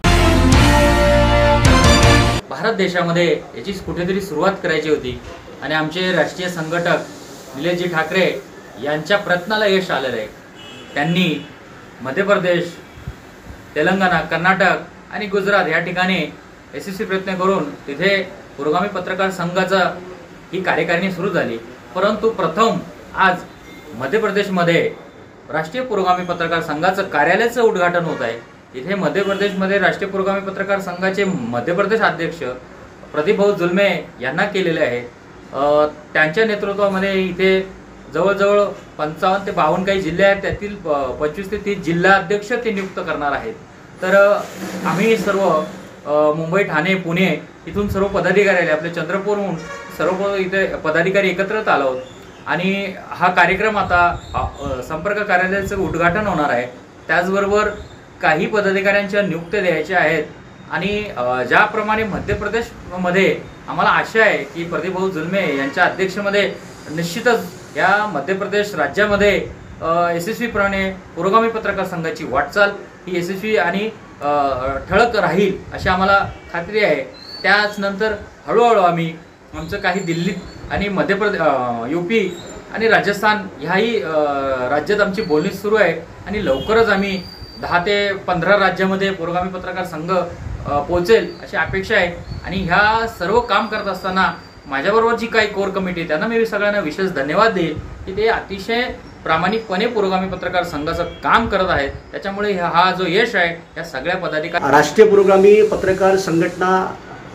भारत देशामध्ये याची कुठेतरी सुरुवात करायची होती आणि आमचे राष्ट्रीय संघटक निलेशजी ठाकरे यांच्या प्रयत्नाला यश आलेलं आहे। त्यांनी मध्य प्रदेश, तेलंगणा, कर्नाटक आणि गुजरात या ठिकाणी यशस्वी प्रयत्न करून तिथे पुरोगामी पत्रकार संघाचा ही कार्यकारिणी सुरू झाली। परंतु प्रथम आज मध्य प्रदेशमध्ये राष्ट्रीय पुरोगामी पत्रकार संघाचं कार्यालयाचं उद्घाटन होत आहे। इथे मध्य प्रदेशमध्ये राष्ट्रीय पुरोगामी पत्रकार संघाचे मध्य प्रदेश अध्यक्ष प्रदीप भाऊ जुलमे यांना केलेले आहे। त्यांच्या नेतृत्वामध्ये इथे जवळजवळ 55 ते 52 काही जिल्हे आहेत, त्यातील 25 ते 30 जिल्हा अध्यक्ष ते नियुक्त करणार आहेत। तर आम्ही सर्व मुंबई, ठाणे, पुणे इथून सर्व पदाधिकारी आले, आपले चंद्रपूरहून सर्व इथे पदाधिकारी एकत्रित आलो आहोत आणि हा कार्यक्रम आता संपर्क कार्यालयाचं उद्घाटन होणार आहे। त्याचबरोबर काही पदाधिकाऱ्यांच्या नियुक्त्या द्यायच्या आहेत आणि ज्याप्रमाणे मध्य प्रदेशमध्ये आम्हाला आशा आहे की प्रदीप भाऊ जुलमे यांच्या अध्यक्षतेमध्ये निश्चितच या मध्य प्रदेश राज्यामध्ये यशस्वीपणे पुरोगामी पत्रकार संघाची वाटचाल ही यशस्वी आणि ठळक राहील अशी आम्हाला खात्री आहे। त्याच नंतर हळूहळू आम्ही आमचं काही दिल्लीत आणि मध्य प्रदेश, यूपी आणि राजस्थान ह्याही राज्यात आमची बोलणी सुरू आहे आणि लवकरच आम्ही 10 ते 15 राज्यामध्ये पुरोगामी पत्रकार संघ पोहोचेल अशी अपेक्षा आहे। आणि ह्या सर्व काम करत असताना माझ्याबरोबर जी काही कोर कमिटी त्यांना मी सगळ्यांना विशेष धन्यवाद देईल की ते अतिशय प्रामाणिकपणे पुरोगामी पत्रकार संघाचं काम करत आहेत। त्याच्यामुळे हा जो यश आहे या सगळ्या पदाधिकारी राष्ट्रीय पुरोगामी पत्रकार संघटना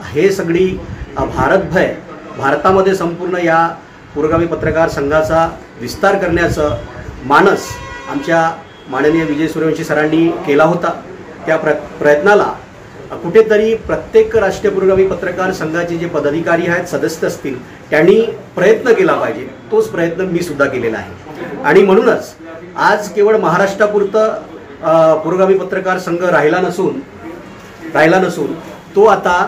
हे सगळी भारतामध्ये संपूर्ण या पुरोगामी पत्रकार संघाचा विस्तार करण्याचं मानस आमच्या माननीय विजय सूर्यवंशी सरांनी केला होता। त्या प्रयत्नाला कुठेतरी प्रत्येक राष्ट्रीय पुरोगामी पत्रकार संघाचे जे पदाधिकारी आहेत, सदस्य असतील, त्यांनी प्रयत्न केला पाहिजे। तोच प्रयत्न मी सुद्धा केलेला आहे आणि म्हणूनच आज केवळ महाराष्ट्रापुरतं पुरोगामी पत्रकार संघ राहिला नसून तो आता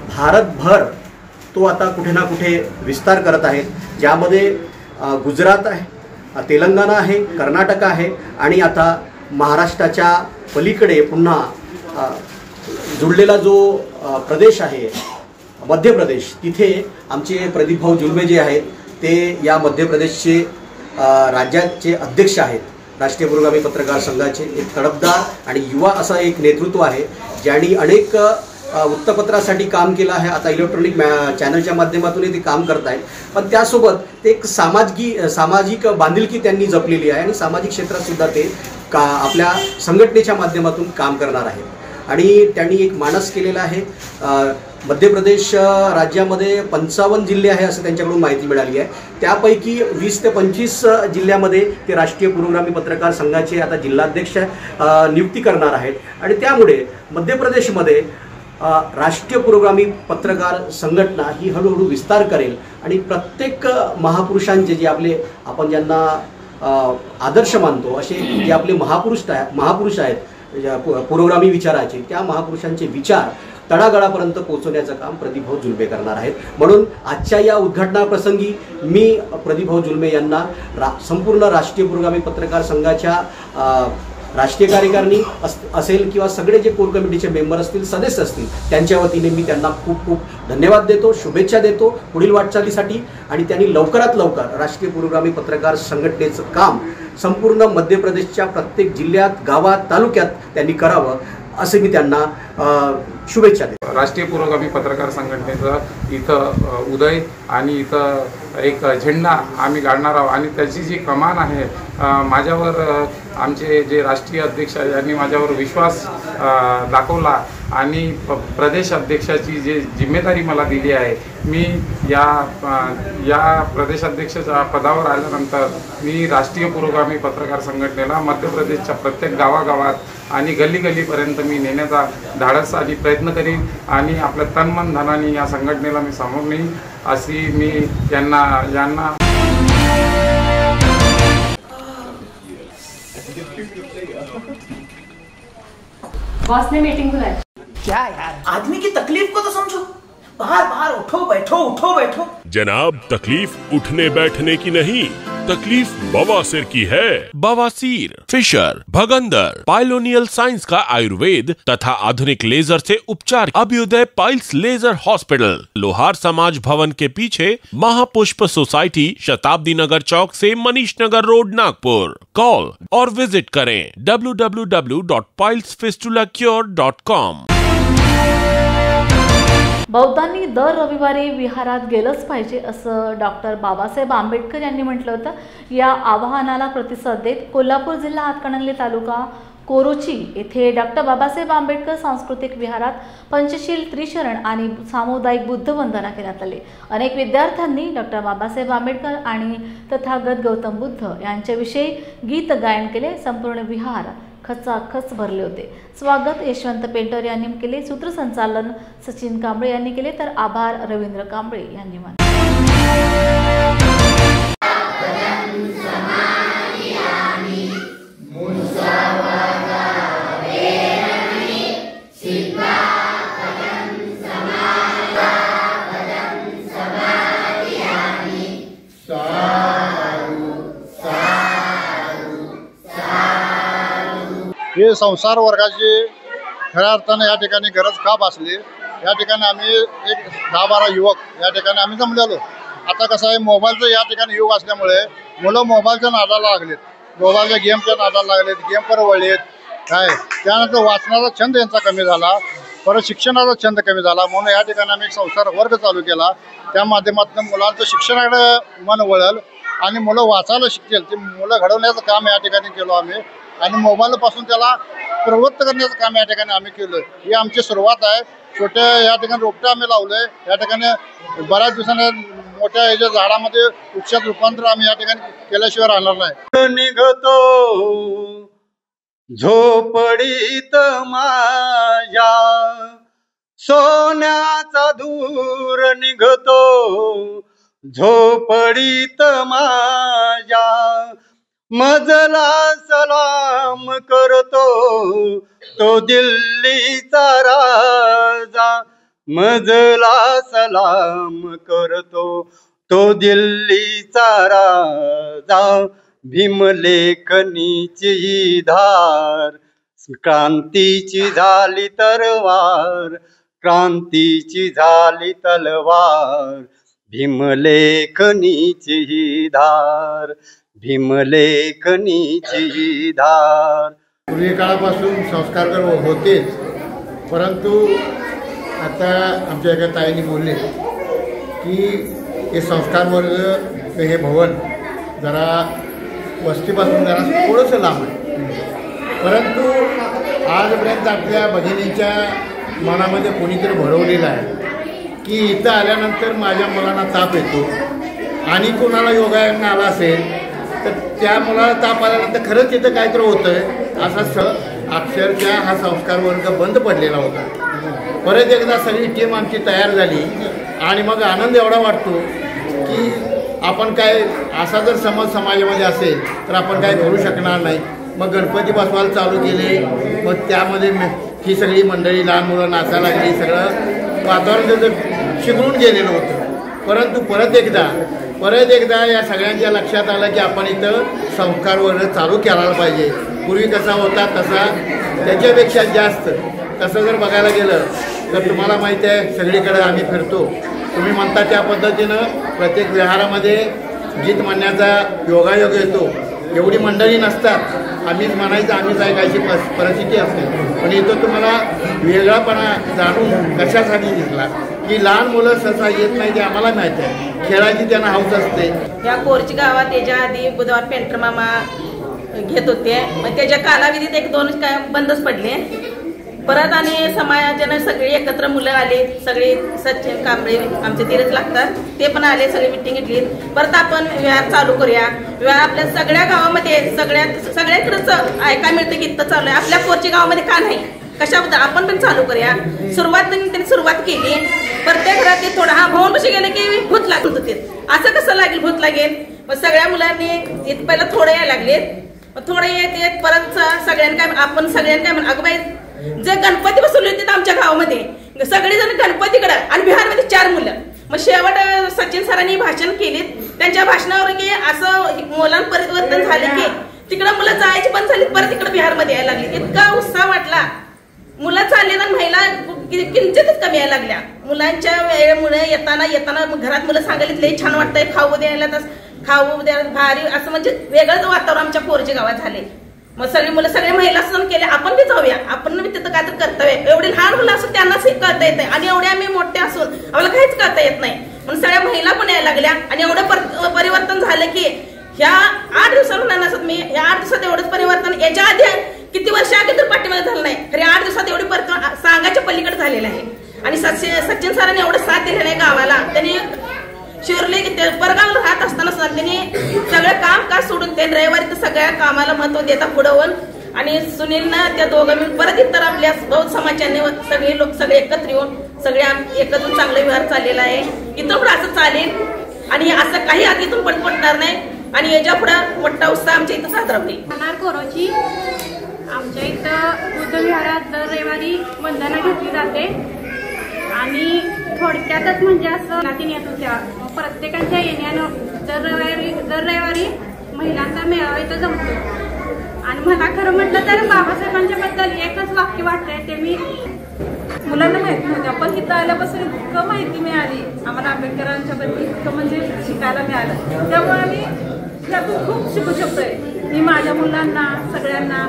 भारतभर तो आता कुठे ना कुठे विस्तार करत आहे, ज्यामध्ये गुजरात आहे, तेलंगणा आहे, कर्नाटक आहे आणि आता महाराष्ट्राच्या पलीकडे पुन्हा जुळलेला जो प्रदेश आहे मध्य प्रदेश, तिथे आमचे प्रदीप भाऊ जुलमे जे आहेत ते या मध्य प्रदेशचे राज्याचे अध्यक्ष आहेत। राष्ट्रीय पुरोगामी पत्रकार संघाचे एक तडफदार आणि युवा असं एक नेतृत्व आहे, ज्यांनी अनेक वृत्तपत्रासाठी काम केलं आहे। आता इलेक्ट्रॉनिक चॅनलच्या माध्यमातून ते काम करत आहेत, पण त्यासोबत ते एक सामाजिक बांधिलकी त्यांनी जपलेली आहे आणि सामाजिक क्षेत्रात सुद्धा ते आपल्या संघटनेच्या माध्यमातून काम करणार आहेत आणि त्यांनी एक मानस केलेला आहे। मध्य प्रदेश राज्यामध्ये 55 जिल्हे आहे असं त्यांच्याकडून माहिती मिळाली आहे, त्यापैकी 20 ते 25 जिल्ह्यामध्ये ते राष्ट्रीय पुरोगामी पत्रकार संघाचे आता जिल्हाध्यक्ष नियुक्ती करणार आहेत आणि त्यामुळे मध्य प्रदेशमध्ये राष्ट्रीय पुरोगामी पत्रकार संघटना ही हळूहळू विस्तार करेल आणि प्रत्येक महापुरुषांचे जे आपण ज्यांना आदर्श मानतो असे जे आपले महापुरुष आहेत पुरोगामी विचाराचे, त्या महापुरुषांचे विचार तळागाळापर्यंत पोहोचवण्याचं काम प्रदीपभाऊ जुलमे करणार आहेत. म्हणून आजच्या या उद्घाटनाप्रसंगी मी प्रदीपभाऊ जुलमे यांना संपूर्ण राष्ट्रीय पुरोगामी पत्रकार संघाच्या राष्ट्रीय कार्यकारिणी असेल किंवा सगळे जे कोर कमिटीचे मेंबर असतील, सदस्य असतील, त्यांच्या वतीने मी त्यांना खूप खूप धन्यवाद देतो, शुभेच्छा देतो पुढील वाटचालीसाठी. आणि त्यांनी लवकरात लवकर राष्ट्रीय पुरोगामी पत्रकार संघटनेचं काम संपूर्ण मध्य प्रदेशच्या प्रत्येक जिल्ह्यात, गावात, तालुक्यात त्यांनी करावं असे मी त्यांना शुभेच्छा देतो. राष्ट्रीय पुरोगामी पत्रकार संघटनेचं इथं उदय आणि इथं एक झेंडा आम्ही काढणार आहोत आणि त्याची जी कमान आहे, माझ्यावर आमचे जे राष्ट्रीय अध्यक्ष यांनी माझ्यावर विश्वास दाखवला आणि प्रदेश अध्यक्षाची जे जिम्मेदारी मला दिली आहे, मी या प्रदेशाध्यक्षाच्या पदावर आल्यानंतर मी राष्ट्रीय पुरोगामी पत्रकार संघटनेला मध्य प्रदेशच्या प्रत्येक गावागावात आणि गल्लीगल्लीपर्यंत मी नेण्याचा धाडस आणि प्रयत्न करीन आणि आपल्या तनमन धनाने या संघटनेला मी समोर नेईन अशी मी यांना बॉस ने मीटिंग बुलाई. क्या यार, आदमी की तकलीफ को तो समझो. बाहर बाहर उठो बैठो. जनाब, तकलीफ उठने बैठने की नहीं, तकलीफ बवासीर की है। बवासीर, फिशर, भगंदर, पाइलोनियल साइंस का आयुर्वेद तथा आधुनिक लेजर से उपचार। अभ्युदय पाइल्स लेजर हॉस्पिटल, लोहार समाज भवन के पीछे, महापुष्प सोसाइटी, शताब्दी नगर चौक से मनीष नगर रोड, नागपुर। कॉल और विजिट करें www.pilesfistulacure.com। बौद्धांनी दर रविवारी विहारात गेलंच पाहिजे असं डॉक्टर बाबासाहेब आंबेडकर यांनी म्हटलं होतं। या आवाहनाला प्रतिसाद देत कोल्हापूर जिल्हा हातकणंगले तालुका कोरोची येथे डॉक्टर बाबासाहेब आंबेडकर सांस्कृतिक विहारात पंचशील, त्रिशरण आणि सामुदायिक बुद्ध वंदना करण्यात आली। अनेक विद्यार्थ्यांनी डॉक्टर बाबासाहेब आंबेडकर आणि तथागत गौतम बुद्ध यांच्याविषयी गीत गायन केले। संपूर्ण विहार खचाखच भरले होते। स्वागत यशवंत पेंटर यांनी केले, सूत्रसंचालन सचिन कांबळे यांनी केले, तर आभार रवींद्र कांबळे यांनी मानले। हे संसार वर्गाची खऱ्या अर्थाने या ठिकाणी गरज का भासली। या ठिकाणी आम्ही एक 10-12 युवक या ठिकाणी आम्ही जमलेलो। आता कसं आहे, मोबाईलचं या ठिकाणी युग असल्यामुळे मुलं मोबाईलच्या नादाला लागलेत, मोबाईलच्या गेमच्या नादाला लागलेत, गेमवर वळलेत काय। त्यानंतर वाचनाचा छंद यांचा कमी झाला, परत शिक्षणाचा छंद कमी झाला। म्हणून या ठिकाणी आम्ही एक संसार वर्ग चालू केला। त्या माध्यमातून मुलांचं शिक्षणाकडे मन वळेल आणि मुलं वाचायला शिकतील, ती मुलं घडवण्याचं काम या ठिकाणी केलो आम्ही। आणि मोबाईलपासून त्याला प्रवृत्त करण्याचं काम या ठिकाणी आम्ही केलं। ही आमची सुरुवात आहे। छोट्या या ठिकाणी रोपटे आम्ही लावले। या ठिकाणी बऱ्याच दिवसांनी मोठ्या याच्या झाडामध्ये वृक्षात रूपांतर आम्ही या ठिकाणी केल्याशिवाय राहणार नाही। निघतो झोपडीत माझ्या सोन्याचा धूर, निघतो झोपडीत माझ्या मजला सलाम करतो तो दिल्लीचा राजा, मजला सलाम करतो तो दिल्लीचा राजा। भीमलेखनीची धार, क्रांतीची झाली तरवार, क्रांतीची झाली तलवार, भीमलेखनीची धार, भीमलेखनीची धार। पूर्वी काळापासून संस्कार होतेच, परंतु आता आमच्या एका ताईंनी बोलले की हे संस्कार वर्ग हे भवन जरा वस्तीपासून जरा थोडंसं लांब आहे, परंतु आजपर्यंत आपल्या भगिनीच्या मनामध्ये कोणीतरी भरवलेलं आहे की इथं आल्यानंतर माझ्या मुलांना ताप येतो आणि कोणाला योगायोगाने आला असेल तर त्या मुलाला ताप आल्यानंतर खरंच तिथं काहीतरी होतं आहे असा अक्षरशः हा संस्कार वर्ग बंद पडलेला होता। परत एकदा सगळी टीम आमची तयार झाली आणि मग आनंद एवढा वाटतो की आपण काय असा जर समाजामध्ये असेल तर आपण काय करू शकणार नाही। मग गणपती बसवायला चालू केले, मग त्यामध्ये ही सगळी मंडळी लहान मुलं नाचायला लागली, सगळं वातावरण त्याचं शिकवून गेलेलं होतं. परंतु परत एकदा या सगळ्यांच्या लक्षात आलं की आपण इथं संस्कार वगैरे चालू करायला पाहिजे. पूर्वी कसा होता तसा त्याच्यापेक्षा जास्त तसं जर बघायला गेलं तर तुम्हाला माहिती आहे सगळीकडे आम्ही फिरतो. तुम्ही म्हणता त्या पद्धतीनं प्रत्येक विहारामध्ये गीत म्हणण्याचा योगायोग येतो. एवढी मंडळी नसतात, आम्हीच म्हणायचं आम्हीच ऐकायची परिस्थिती असते. पण इथं तुम्हाला वेगळापणा जाणून कशासाठी दिसला की लहान मुलं सहसा येत नाही ते आम्हाला माहीत आहे. खेळाची त्यांना हौस असते. या कोरची गावात त्याच्या आधी बुधवार पेंटर मामा घेत होते, मग त्याच्या कालावधीत 1-2 काय बंदच पडले. परत आणि समाजाने सगळी एकत्र मुलं आली, सगळी सचिन कांबळे आमचे तिरच लागतात ते पण आले, सगळी मिटिंग घेतली. परत आपण विहार चालू करूया. विहार आपल्या सगळ्या गावामध्ये सगळ्याकडेच ऐकायला मिळतं की इथं चालू आहे. आपल्या कोरची गावामध्ये का नाही, कशाबद्दल आपण पण चालू करूया. त्यांनी सुरुवात केली. प्रत्येक घरात ते थोडा भाऊन कसे गेले की भूत लागत होते. असं कसं लागेल, भूत लागेल. मग सगळ्या मुलांनी इथं पहिला थोडे यायला लागले, थोडे येत परत सगळ्यांना काय म्हण अगं बाई जे गणपती बसवले होते आमच्या गावामध्ये सगळेजण गणपतीकडे आणि बिहारमध्ये 4 मुलं. मग शेवट सचिन सरांनी भाषण केले. त्यांच्या भाषणावर की असं मुलां परिवर्तन झालं की तिकडे मुलं जायची बंद झाली, परत तिकडे बिहारमध्ये यायला लागली. इतका उत्साह वाटला. मुलं चालले ना, महिला किंचितच कमी यायला लागल्या. मुलांच्या वेळेमुळे येताना घरात मुलं सांगायला लई छान वाटतंय, खाऊ द्यायला खाऊ द्या भारी असं म्हणजे वेगळंच वातावरण आमच्या कोरची गावात झाले. मग सगळी मुलं सगळ्या महिला सण केले. आपण बी जाऊया, आपण बी तिथं काहीतरी कर्तव्य. एवढी लहान मुलं असून त्यांनाच हे करता येत नाही आणि एवढे आम्ही मोठे असून आम्हाला काहीच करता येत नाही. म्हणून सगळ्या महिला पण यायला लागल्या आणि एवढं परिवर्तन झालं की ह्या 8 दिवसाला नसत मी ह्या 8 दिवसात एवढंच परिवर्तन याच्या आधी किती वर्ष आधी तर पाठीमध्ये झालं नाही. खरे 8 दिवसात एवढी परिवर्तन सांगायच्या पलीकडे झालेलं आहे. आणि सचिन सरांनी एवढं साथ दिलेलं आहे गावाला. त्यांनी शिवरले परगावला राहत असताना त्यांनी सगळं काम का सोडून ते रविवारी तर सगळ्या कामाला महत्व देता पुढवून आणि सुनीलनं त्या दोघं मिळून परत इतर आपल्या बौद्ध समाजाने सगळे लोक सगळे एकत्र येऊन सगळे एकत्र चांगला व्यवहार चाललेला आहे. इथं पण असं चालेल आणि असं काही आगीतून पडणार नाही आणि याच्या पुढे मोठा उत्साह आमच्या इथं साजरा होईल. कोरोची आमच्या इथं बुद्ध विहारात दर रविवारी वंदना घेतली जाते आणि थोडक्यातच म्हणजे असं नातीन येत होत्या. प्रत्येकाच्या येण्यानं दर रविवारी महिलांचा मेळावा इथं जमतो. आणि मला खरं म्हटलं तर बाबासाहेबांच्या बद्दल एकच वाक्य वाटतंय ते मी मुलांना माहिती नव्हतं, पण इथं आल्यापासून इतकं माहिती मिळाली आम्हाला आंबेडकरांच्या बद्दल, इतकं म्हणजे शिकायला मिळालं. त्यामुळे आम्ही त्यातून खूप शिकू शकतोय. मी माझ्या मुलांना सगळ्यांना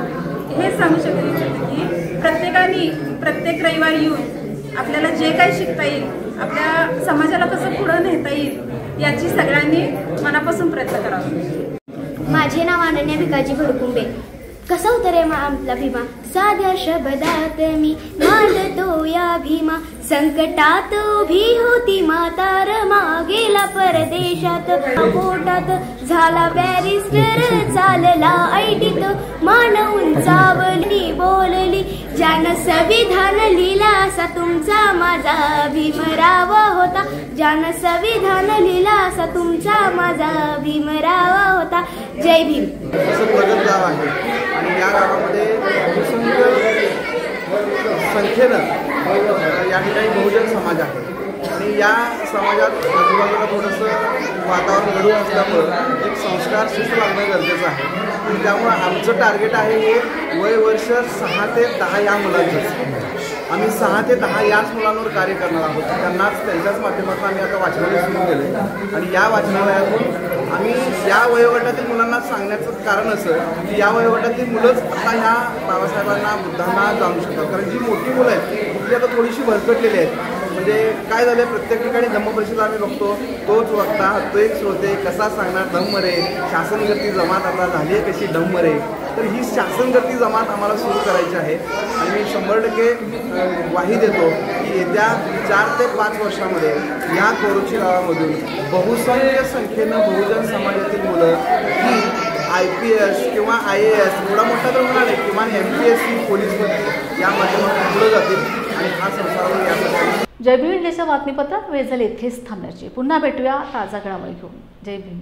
हे सांगू शकते की प्रत्येकाने प्रत्येक रविवारी येऊन आपल्याला जे काही शिकता येईल, आपल्या समाजाला कसं पुढं नेता येईल याची सगळ्यांनी मनापासून प्रयत्न करावा. माझे नाव अनन्या भिकाजी भडकुंबे. कसा उतरे आपला भीमा, साध्या शब्दात मी मांडतो या भीमा. संकटात उभी होती म्हातार मागेला परदेशात, पोटात झाला बॅरिस्टर चालला ऐटीत. मान उंचावली बोलली ज्यानं संविधान लिहिला असा तुमचा माझा भीमराव होता. ज्यानं संविधान लिहिला असा तुमचा माझा भीमराव होता. जय भीम. प्रगत गाव आहे आणि या गावामध्ये संख्येनं या ठिकाणी बहुजन समाज आहे आणि या समाजात आजूबाजूला थोडंसं वातावरण गढूळ असल्यामुळं एक संस्कार शिस्त लागणं गरजेचं आहे. आणि त्यामुळं आमचं टार्गेट आहे हे वय वर्ष 6 ते 10 या मुलांचं. आम्ही 6 ते 10 याच मुलांवर कार्य करणार आहोत. त्यांनाच त्यांच्याच माध्यमातून आम्ही आता वाचनालय सुरू केलं आहे आणि या वाचनालयातून आम्ही या वयोगटातील मुलांना सांगण्याचं कारण असं की या वयोगटातील मुलंच आता ह्या बाबासाहेबांना बुद्धांना जाणू शकतात. कारण जी मोठी मुलं आहेत ती आता थोडीशी भरकटलेली आहेत. म्हणजे काय झालं, प्रत्येक ठिकाणी धम्मपरिषद आम्ही बघतो, तोच वक्ता तो एक श्रोते कसा सांगणार धम्म रे, शासनगती जमात आता झाली आहे कशी धम्म रे. तर ही शासनगती जमात आम्हाला सुरू करायची आहे आणि मी 100% ग्वाही देतो की येत्या 4 ते 5 वर्षामध्ये या कोरोची गावामधून बहुसंख्य संख्येनं बहुजन समाजातील मुलं ही IPS किंवा IAS एवढा मोठा तर होणार आहे, किमान MPSC पोलीस भरती या माध्यमातून पुढे जातील आणि हा संसार यासाठी. जय भीम इंडियाच्या बातमीपत्रात वेळ झाली इथेच थांबण्याची. पुन्हा भेटूया ताजा घडामोडी घेऊन. जय भीम.